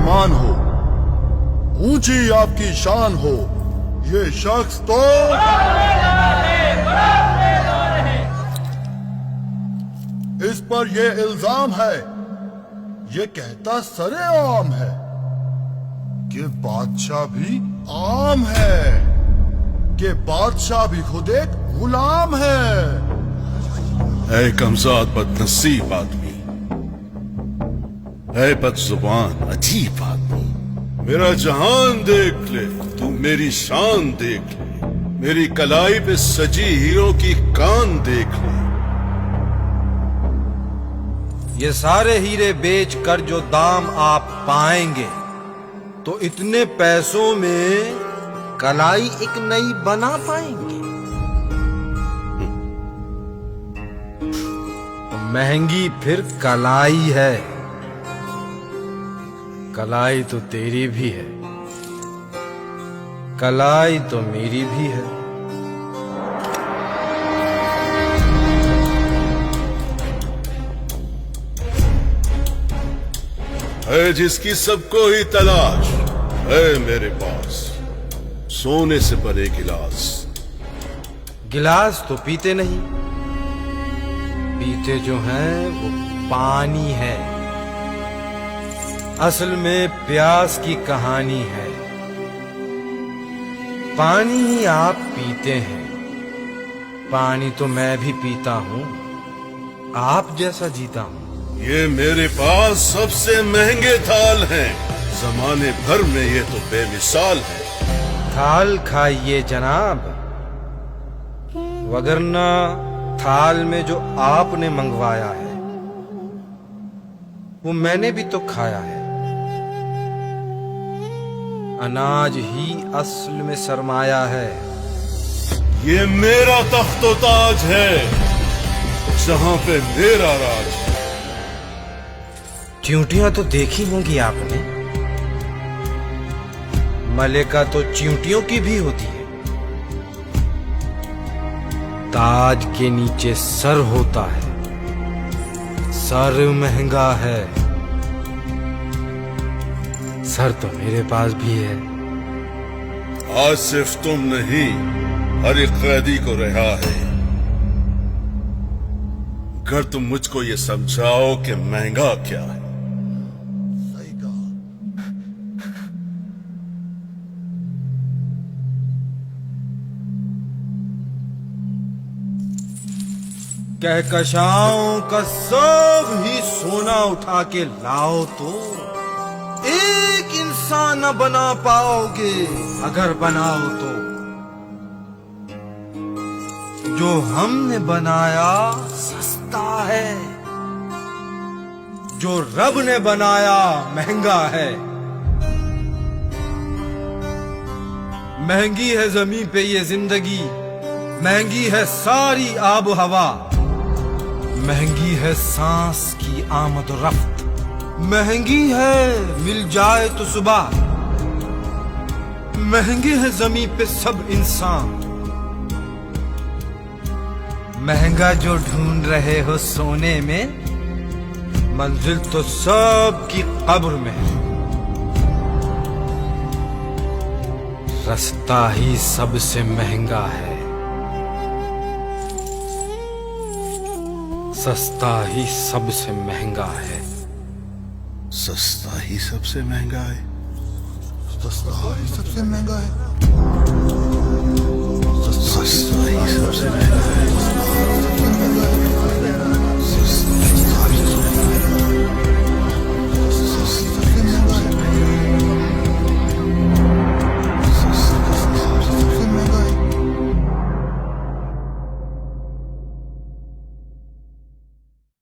मान हो, ऊंची आपकी शान हो, ये शख्स तो इस पर ये इल्जाम है, ये कहता सरेआम है कि बादशाह भी आम है, कि बादशाह भी खुद एक गुलाम है। ऐ कमज़ाद बदनसीब आदमी, ऐ बदजुबान अजीब आदमी, मेरा जहान देख ले, तू मेरी शान देख ले, मेरी कलाई पे सजी हीरो की कान देख ले। ये सारे हीरे बेच कर जो दाम आप पाएंगे तो इतने पैसों में कलाई एक नई बना पाएंगे। तो महंगी फिर कलाई है, कलाई तो तेरी भी है, कलाई तो मेरी भी है। है जिसकी सबको ही तलाश है मेरे पास सोने से बने गिलास। गिलास तो पीते नहीं, पीते जो हैं वो पानी है। असल में प्यास की कहानी है, पानी ही आप पीते हैं। पानी तो मैं भी पीता हूं, आप जैसा जीता हूं। ये मेरे पास सबसे महंगे थाल हैं, जमाने भर में ये तो बेमिसाल है। थाल खाइए जनाब, वगरना थाल में जो आपने मंगवाया है वो मैंने भी तो खाया है। अनाज ही असल में सरमाया है। ये मेरा तख्तो ताज है, जहां पे मेरा राज है। चींटियां तो देखी होंगी आपने, मलिका तो चींटियों की भी होती है। ताज के नीचे सर होता है, सर महंगा है। सर तो मेरे पास भी है। आज सिर्फ तुम नहीं, हर एक कैदी को रिहा है। अगर तुम मुझको ये समझाओ कि महंगा क्या है। सही कहा। कहकशाओं का सब ही सोना उठा के लाओ तो एक इंसान न बना पाओगे, अगर बनाओ तो। जो हमने बनाया सस्ता है, जो रब ने बनाया महंगा है। महंगी है जमीन पे ये जिंदगी, महंगी है सारी आब हवा, महंगी है सांस की आमद रफ्त, महंगी है मिल जाए तो सुबह, महंगे है जमीन पे सब इंसान। महंगा जो ढूंढ रहे हो सोने में, मंजिल तो सब की कब्र में है। रास्ता ही सबसे महंगा है, सस्ता ही सबसे महंगा है। सस्ता ही सबसे महंगा है। सस्ता ही सबसे महंगा है। सस्ता ही सबसे महंगा है।